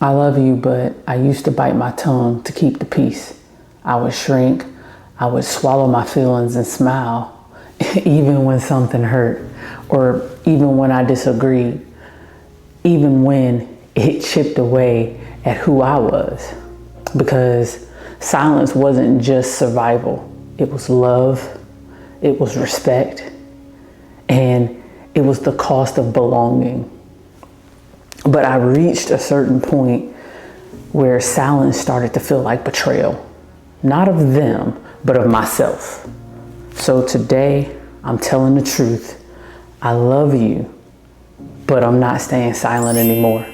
I love you, but I used to bite my tongue to keep the peace. I would shrink, I would swallow my feelings and smile, even when something hurt, or even when I disagreed, even when it chipped away at who I was. Because silence wasn't just survival, it was love, it was respect, and it was the cost of belonging. But I reached a certain point where silence started to feel like betrayal, not of them, but of myself. So today, I'm telling the truth. I love you, but I'm not staying silent anymore.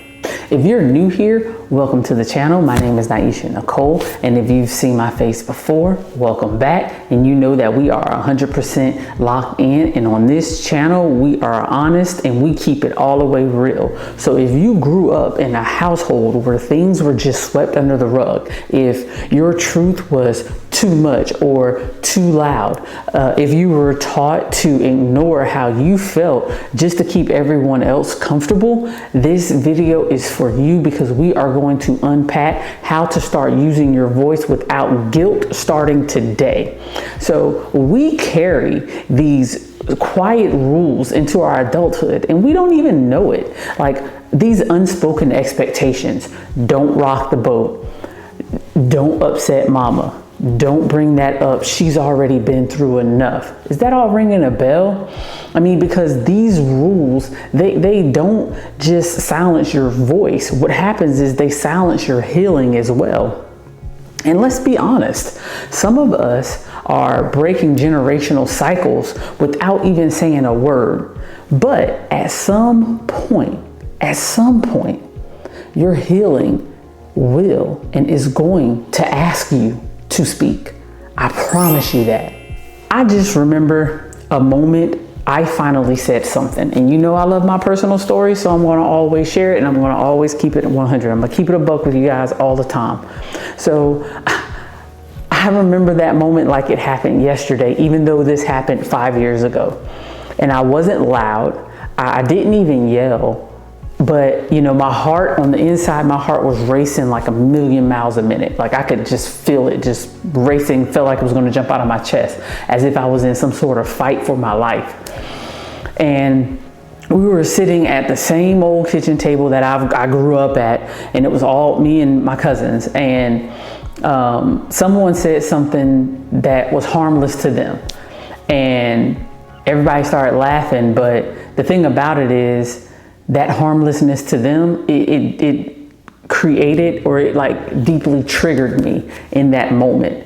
If you're new here, welcome to the channel. My name is Naisha Nicole, and if you've seen my face before, welcome back. And you know that we are 100% locked in, and on this channel, we are honest and we keep it all the way real. So if you grew up in a household where things were just swept under the rug, if your truth was too much or too loud, if you were taught to ignore how you felt just to keep everyone else comfortable, this video is for you, because we are going to unpack how to start using your voice without guilt starting today. So we carry these quiet rules into our adulthood and we don't even know it. Like these unspoken expectations: don't rock the boat, don't upset mama, don't bring that up, she's already been through enough. Is that all ringing a bell? I mean, because these rules, they don't just silence your voice. What happens is they silence your healing as well. And let's be honest, some of us are breaking generational cycles without even saying a word. But at some point, your healing will and is going to ask you to speak. I promise you that. I just remember a moment I finally said something, and you know I love my personal story, so I'm going to always share it, and I'm going to always keep it at 100. I'm going to keep it a buck with you guys all the time. So I remember that moment like it happened yesterday, even though this happened 5 years ago. And I wasn't loud. I didn't even yell. But, you know, my heart on the inside, my heart was racing like 1,000,000 miles a minute. Like I could just feel it just racing, felt like it was going to jump out of my chest, as if I was in some sort of fight for my life. And we were sitting at the same old kitchen table that I grew up at, and it was all me and my cousins. And someone said something that was harmless to them. And everybody started laughing. But the thing about it is, that harmlessness to them, it created, or it like deeply triggered me in that moment.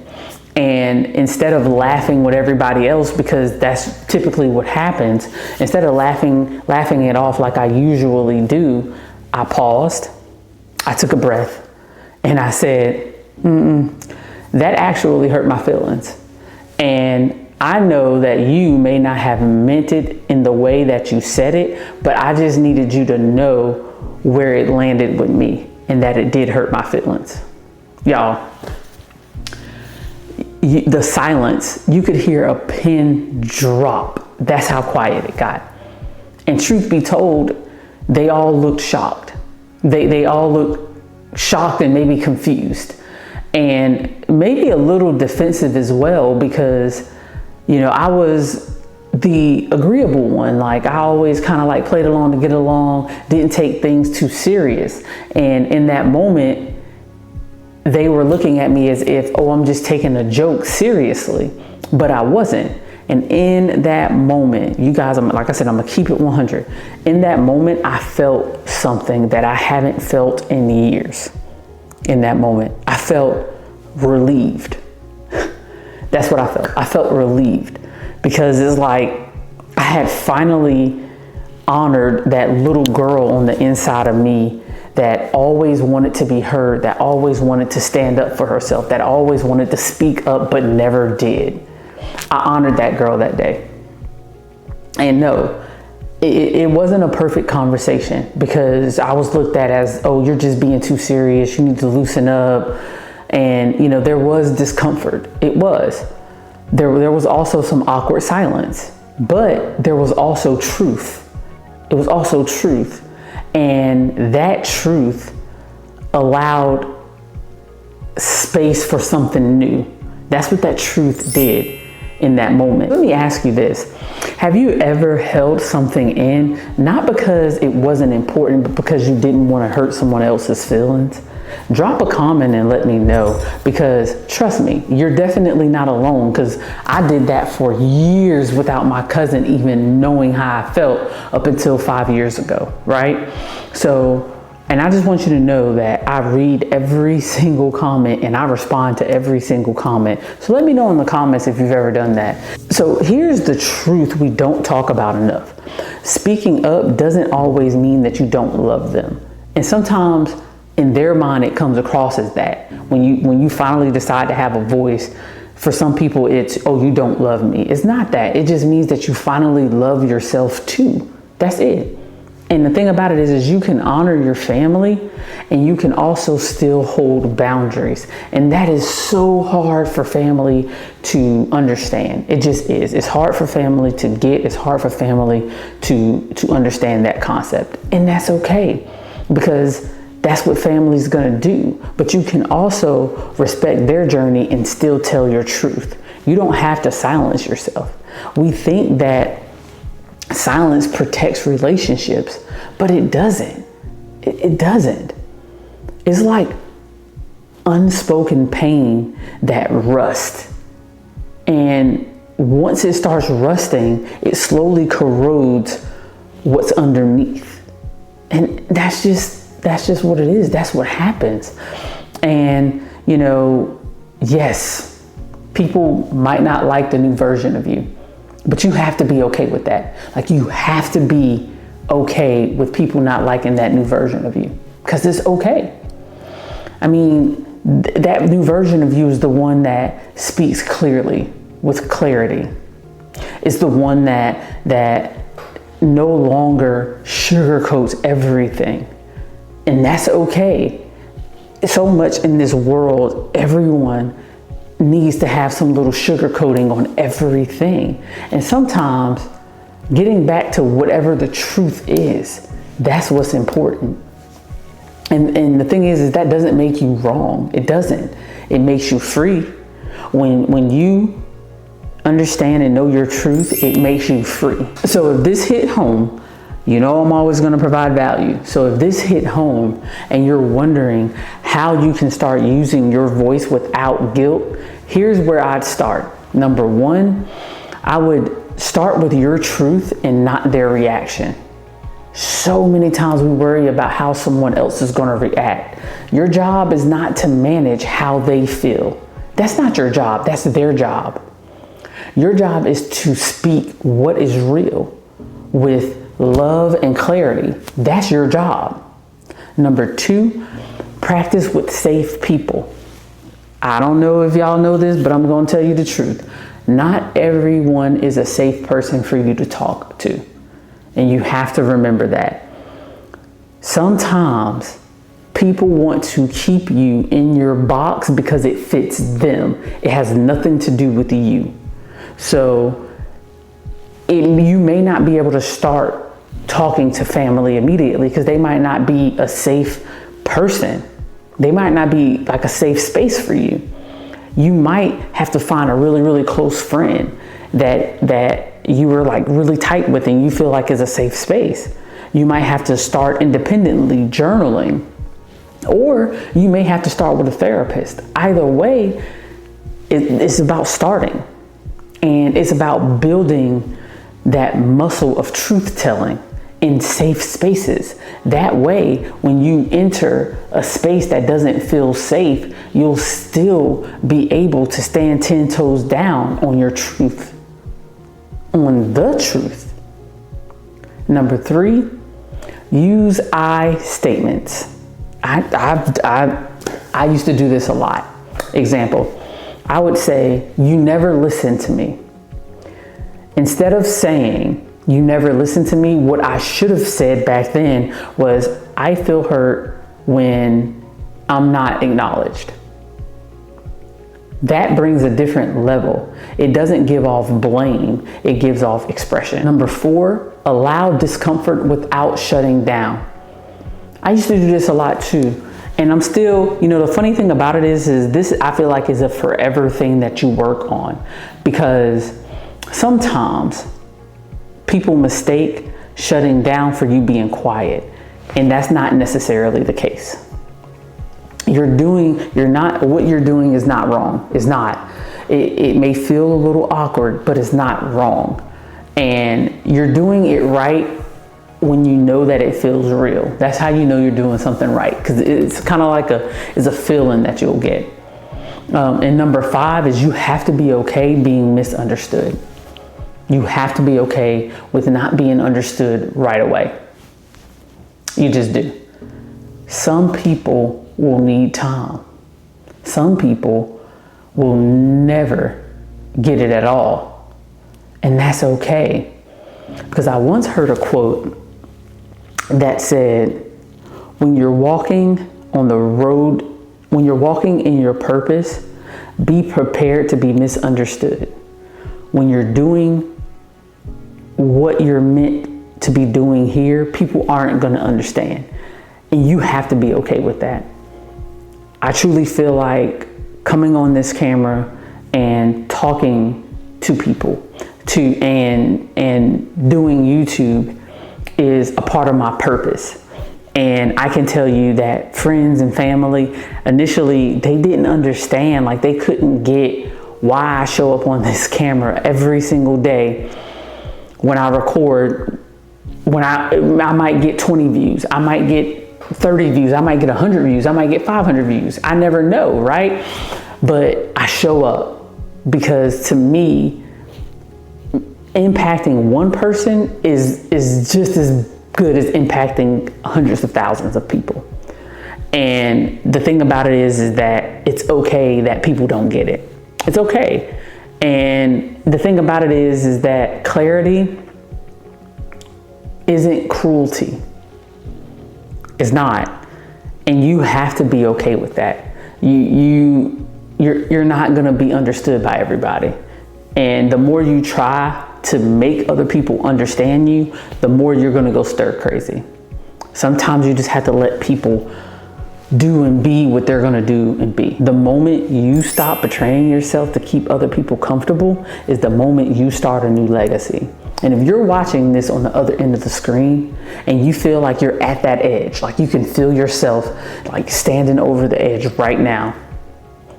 And instead of laughing with everybody else, because that's typically what happens, instead of laughing it off like I usually do, I paused, I took a breath, and I said, that actually hurt my feelings. And I know that you may not have meant it in the way that you said it, but I just needed you to know where it landed with me, and that it did hurt my feelings. Y'all, the silence, you could hear a pin drop. That's how quiet it got. And truth be told, they all looked shocked. They all looked shocked and maybe confused, and maybe a little defensive as well, because you know, I was the agreeable one. Like I always kind of like played along to get along, didn't take things too serious. And in that moment, they were looking at me as if, oh, I'm just taking a joke seriously, but I wasn't. And in that moment, you guys, like I said, I'm gonna keep it 100. In that moment, I felt something that I haven't felt in years. In that moment, I felt relieved. That's what I felt. I felt relieved, because it's like I had finally honored that little girl on the inside of me that always wanted to be heard, that always wanted to stand up for herself, that always wanted to speak up but never did. I honored that girl that day. And no, it wasn't a perfect conversation, because I was looked at as, oh, you're just being too serious, you need to loosen up. And, you know, there was discomfort. It was. There was also some awkward silence, but there was also truth. It was also truth. And that truth allowed space for something new. That's what that truth did in that moment. Let me ask you this. Have you ever held something in, not because it wasn't important, but because you didn't want to hurt someone else's feelings? Drop a comment and let me know, because trust me, you're definitely not alone, because I did that for years without my cousin even knowing how I felt up until 5 years ago, right? So, and I just want you to know that I read every single comment and I respond to every single comment. So let me know in the comments if you've ever done that. So here's the truth we don't talk about enough. Speaking up doesn't always mean that you don't love them. And sometimes in their mind, it comes across as that. When you finally decide to have a voice, for some people it's, oh, you don't love me. It's not that. It just means that you finally love yourself too. That's it. And the thing about it is you can honor your family and you can also still hold boundaries. And that is so hard for family to understand. It just is. It's hard for family to get. It's hard for family to understand that concept. And that's okay, because that's what family's gonna do. But you can also respect their journey and still tell your truth. You don't have to silence yourself. We think that silence protects relationships, but it doesn't. It doesn't. It's like unspoken pain that rusts. And once it starts rusting, it slowly corrodes what's underneath. And that's just what it is. That's what happens. And, you know, yes, people might not like the new version of you, but you have to be okay with that. Like, you have to be okay with people not liking that new version of you, because it's okay. I mean, that new version of you is the one that speaks clearly, with clarity. It's the one that no longer sugarcoats everything. And that's okay. So much in this world, everyone needs to have some little sugar coating on everything. And sometimes getting back to whatever the truth is, that's what's important. And the thing is that doesn't make you wrong. It doesn't. It makes you free. When you understand and know your truth, it makes you free. So if this hit home, you know I'm always going to provide value. So if this hit home and you're wondering how you can start using your voice without guilt, here's where I'd start. Number one, I would start with your truth and not their reaction. So many times we worry about how someone else is going to react. Your job is not to manage how they feel. That's not your job. That's their job. Your job is to speak what is real with love and clarity. That's your job. Number two, practice with safe people. I don't know if y'all know this, but I'm going to tell you the truth. Not everyone is a safe person for you to talk to. And you have to remember that. Sometimes people want to keep you in your box because it fits them. It has nothing to do with you. So you may not be able to start talking to family immediately because they might not be a safe person. They might not be like a safe space for you. You might have to find a really, really close friend that you were like really tight with and you feel like is a safe space. You might have to start independently journaling, or you may have to start with a therapist. Either way, it's about starting, and it's about building that muscle of truth telling in safe spaces. That way, when you enter a space that doesn't feel safe, you'll still be able to stand 10 toes down on your truth, on the truth. Number three, use I statements. I used to do this a lot. Example, I would say, you never listen to me. Instead of saying, you never listen to me, what I should have said back then was, I feel hurt when I'm not acknowledged. That brings a different level. It doesn't give off blame, it gives off expression. Number four, allow discomfort without shutting down. I used to do this a lot too. And I'm still, the funny thing about it is this, I feel like, is a forever thing that you work on, because sometimes people mistake shutting down for you being quiet. And that's not necessarily the case. What you're doing is not wrong. It's not. It may feel a little awkward, but it's not wrong. And you're doing it right when you know that it feels real. That's how you know you're doing something right, because it's kind of like it's a feeling that you'll get. And number 5 is you have to be okay being misunderstood. You have to be okay with not being understood right away. You just do. Some people will need time. Some people will never get it at all. And that's okay. Because I once heard a quote that said, when you're walking on the road, when you're walking in your purpose, be prepared to be misunderstood. When you're doing what you're meant to be doing here, people aren't going to understand. And you have to be okay with that. I truly feel like coming on this camera and talking to people and doing YouTube is a part of my purpose. And I can tell you that friends and family, initially, they didn't understand, like they couldn't get why I show up on this camera every single day when I record. When I might get 20 views, I might get 30 views, I might get 100 views, I might get 500 views. I never know, right? But I show up because to me, impacting one person is just as good as impacting hundreds of thousands of people. And the thing about it is that it's okay that people don't get it. It's okay. And the thing about it is that clarity isn't cruelty. It's not. And you have to be okay with that. You're not going to be understood by everybody. And the more you try to make other people understand you, the more you're going to go stir crazy. Sometimes you just have to let people do and be what they're going to do and be. The moment you stop betraying yourself to keep other people comfortable is the moment you start a new legacy. And if you're watching this on the other end of the screen and you feel like you're at that edge, like you can feel yourself like standing over the edge right now,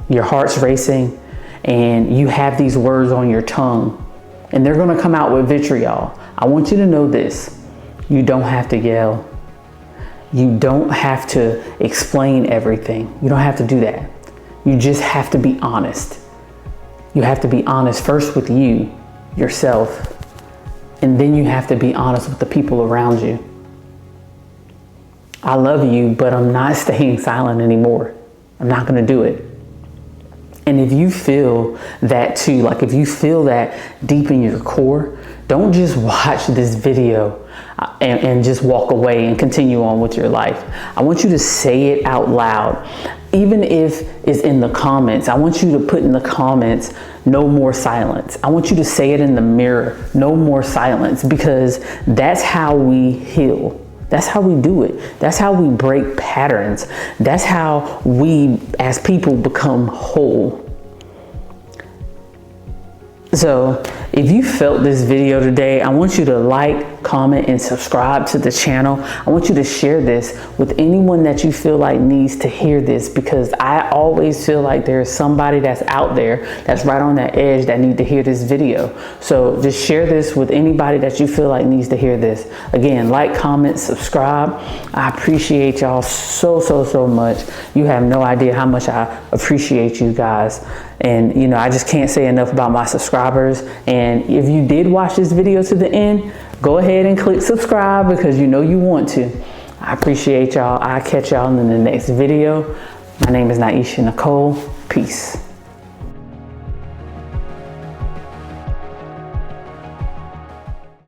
your heart's racing and you have these words on your tongue and they're going to come out with vitriol. I want you to know this. You don't have to yell. You don't have to explain everything. You don't have to do that. You just have to be honest. You have to be honest first with you, yourself, and then you have to be honest with the people around you. I love you, but I'm not staying silent anymore. I'm not going to do it. And if you feel that too, like if you feel that deep in your core, don't just watch this video and just walk away and continue on with your life. I want you to say it out loud. Even if it's in the comments, I want you to put in the comments, no more silence. I want you to say it in the mirror, no more silence, because that's how we heal. That's how we do it. That's how we break patterns. That's how we, as people, become whole. So if you felt this video today, I want you to like, comment, and subscribe to the channel. I want you to share this with anyone that you feel like needs to hear this, because I always feel like there's somebody that's out there that's right on that edge that need to hear this video. So just share this with anybody that you feel like needs to hear this. Again, like, comment, subscribe. I appreciate y'all so much. You have no idea how much I appreciate you guys. And, you know, I just can't say enough about my subscribers. And if you did watch this video to the end, go ahead and click subscribe because you know you want to. I appreciate y'all. I'll catch y'all in the next video. My name is Naisha Nicole. Peace.